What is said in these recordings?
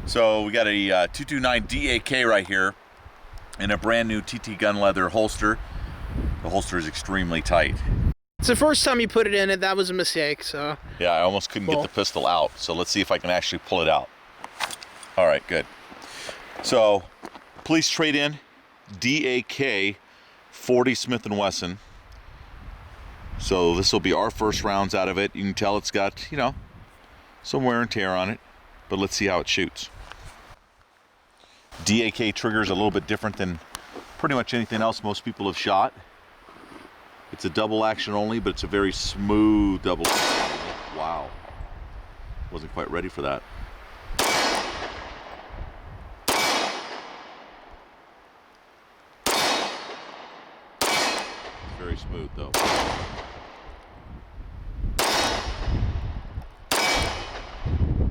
So we got a 229 DAK right here in a brand new TT gun leather holster. The holster is extremely tight. It's the first time you put it in it. That was a mistake, so. Yeah, I almost couldn't get the pistol out. So let's see if I can actually pull it out. All right, good. So please trade in DAK 40 Smith & Wesson. So this will be our first rounds out of it. You can tell it's got, you know, some wear and tear on it, but let's see how it shoots. DAK trigger is a little bit different than pretty much anything else most people have shot. It's a double action only, but it's a very smooth double action. Wow. Wasn't quite ready for that. It's very smooth though.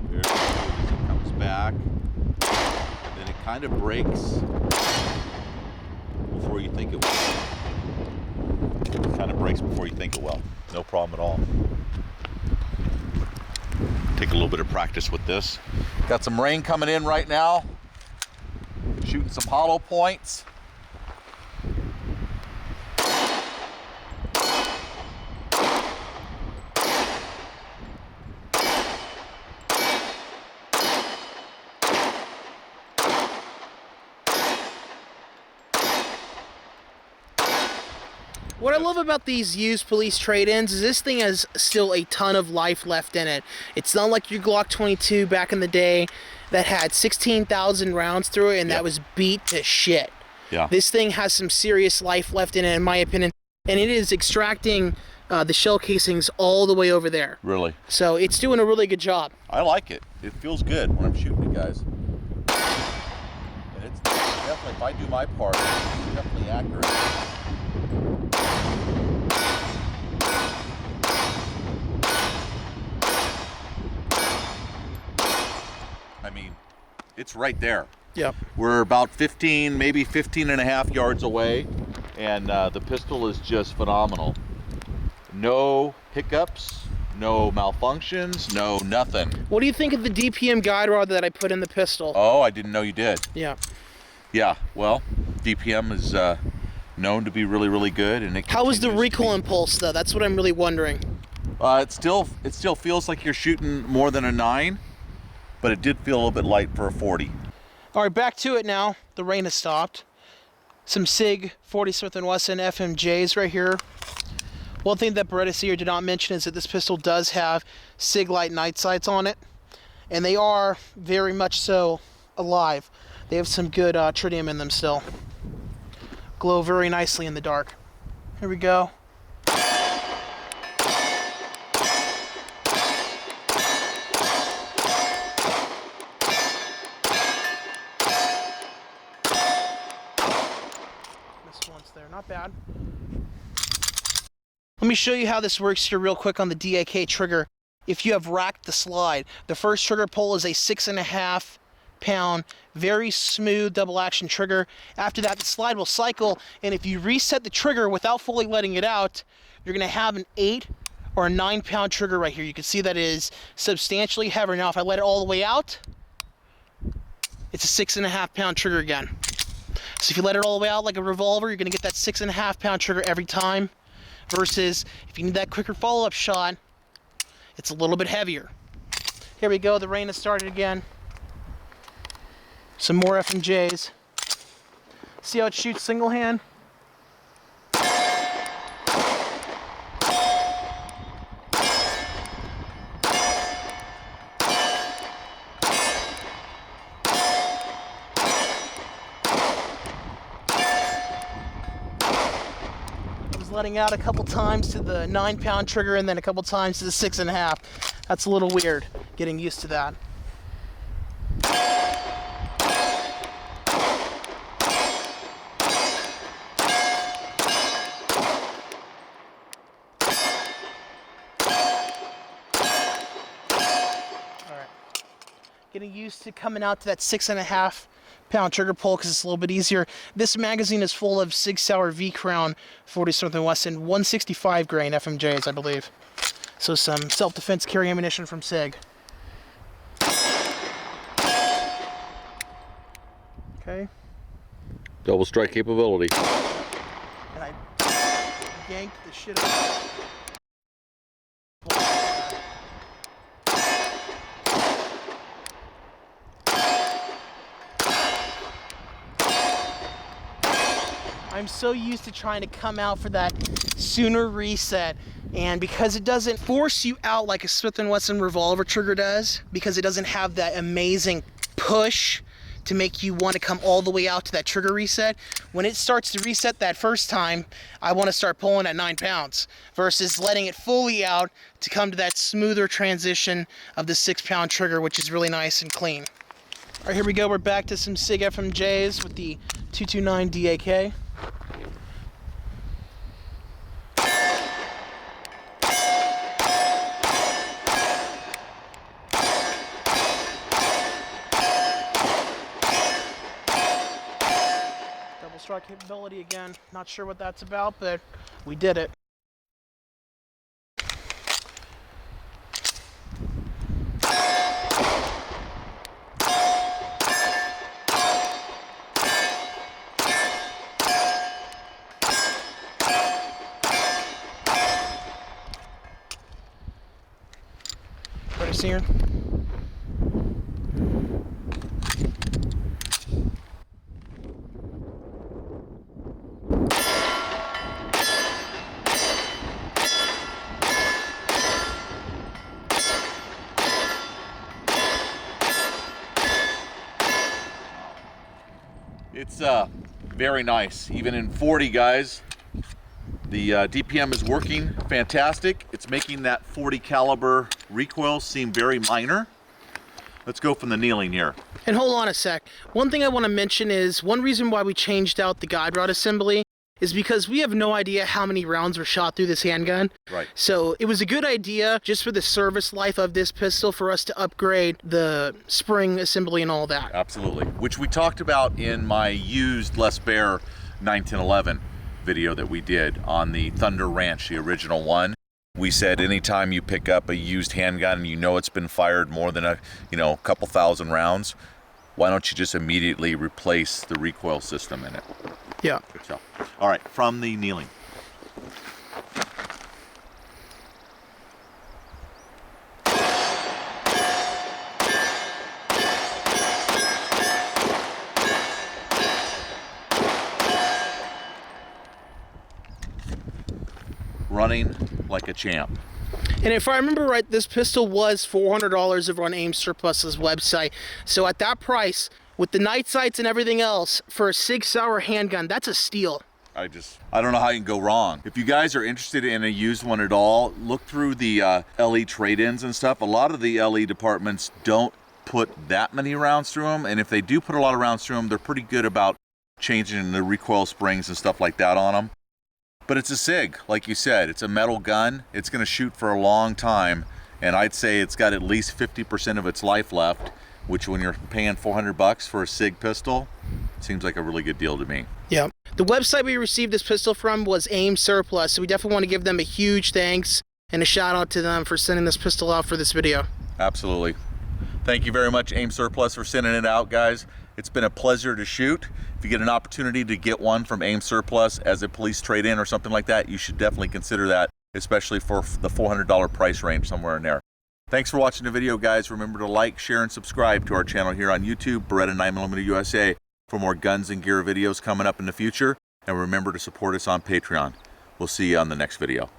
Very smooth as it comes back. And then it kind of breaks before you think it will. It kind of breaks before you think it will. No problem at all. Take a little bit of practice with this. Got some rain coming in right now. Shooting some hollow points. What I love about these used police trade-ins is this thing has still a ton of life left in it. It's not like your Glock 22 back in the day that had 16,000 rounds through it and that was beat to shit. Yeah. This thing has some serious life left in it, in my opinion, and it is extracting the shell casings all the way over there. Really? So it's doing a really good job. I like it. It feels good when I'm shooting it, guys. And it's definitely, if I do my part, it's definitely accurate. I mean, it's right there. Yep. We're about 15, maybe 15 and a half yards away, and the pistol is just phenomenal. No hiccups, no malfunctions, no nothing. What do you think of the DPM guide rod that I put in the pistol? Oh, I didn't know you did. Yeah. Yeah, well, DPM is known to be really, really good, and it. How was the recoil impulse, though? That's what I'm really wondering. It still feels like you're shooting more than a 9, but it did feel a little bit light for a 40. All right, back to it now. The rain has stopped. Some SIG 40 Smith & Wesson FMJs right here. One thing that Beretta here did not mention is that this pistol does have SIG light night sights on it, and they are very much so alive. They have some good tritium in them still. Glow very nicely in the dark. Here we go. This one's there, not bad. Let me show you how this works here real quick on the DAK trigger. If you have racked the slide, the first trigger pull is a 6.5 pound, very smooth double action trigger. After that, the slide will cycle, and if you reset the trigger without fully letting it out, you're gonna have an 8 or a 9 pound trigger right here. You can see that it is substantially heavier. Now, if I let it all the way out, it's a 6.5 pound trigger again. So if you let it all the way out like a revolver, you're gonna get that 6.5 pound trigger every time, versus if you need that quicker follow-up shot, it's a little bit heavier. Here we go, the rain has started again. Some more FMJs. See how it shoots single hand? Letting out a couple times to the 9 pound trigger and then a couple times to the 6.5. That's a little weird, getting used to that. Alright. Getting used to coming out to that 6.5 pound trigger pull because it's a little bit easier. This magazine is full of SIG Sauer V Crown 40 Smith & Wesson 165 grain FMJs, I believe. So some self-defense carry ammunition from SIG. Okay. Double strike capability. And I yanked the shit out of I'm so used to trying to come out for that sooner reset, and because it doesn't force you out like a Smith & Wesson revolver trigger does, because it doesn't have that amazing push to make you want to come all the way out to that trigger reset, when it starts to reset that first time, I want to start pulling at 9 pounds versus letting it fully out to come to that smoother transition of the 6-pound trigger, which is really nice and clean. All right, here we go. We're back to some SIG FMJs with the 229 DAK. Double strike capability again. Not sure what that's about, but we did it. Ready, Seer? It's very nice. Even in 40, guys, the DPM is working fantastic. It's making that 40 caliber recoil seem very minor. Let's go from the kneeling here. And hold on a sec. One thing I want to mention is one reason why we changed out the guide rod assembly is because we have no idea how many rounds were shot through this handgun. Right. So it was a good idea just for the service life of this pistol for us to upgrade the spring assembly and all that. Absolutely. Which we talked about in my used Les Baer 91011 video that we did on the Thunder Ranch, the original one. We said anytime you pick up a used handgun and you know it's been fired more than a couple thousand rounds, why don't you just immediately replace the recoil system in it? Yeah. Good job. All right, from the kneeling. Running like a champ. And if I remember right, this pistol was $400 over on Aim Surplus's website. So at that price, with the night sights and everything else, for a SIG Sauer handgun, that's a steal. I don't know how you can go wrong. If you guys are interested in a used one at all, look through the LE trade-ins and stuff. A lot of the LE departments don't put that many rounds through them, and if they do put a lot of rounds through them, they're pretty good about changing the recoil springs and stuff like that on them. But it's a SIG, like you said. It's a metal gun. It's going to shoot for a long time, and I'd say it's got at least 50% of its life left, which when you're paying $400 for a SIG pistol, seems like a really good deal to me. Yeah. The website we received this pistol from was Aim Surplus, so we definitely want to give them a huge thanks and a shout out to them for sending this pistol out for this video. Absolutely. Thank you very much, Aim Surplus, for sending it out, guys. It's been a pleasure to shoot. If you get an opportunity to get one from Aim Surplus as a police trade-in or something like that, you should definitely consider that, especially for the $400 price range, somewhere in there. Thanks for watching the video, guys. Remember to like, share, and subscribe to our channel here on YouTube, Beretta 9mm USA, for more guns and gear videos coming up in the future. And remember to support us on Patreon. We'll see you on the next video.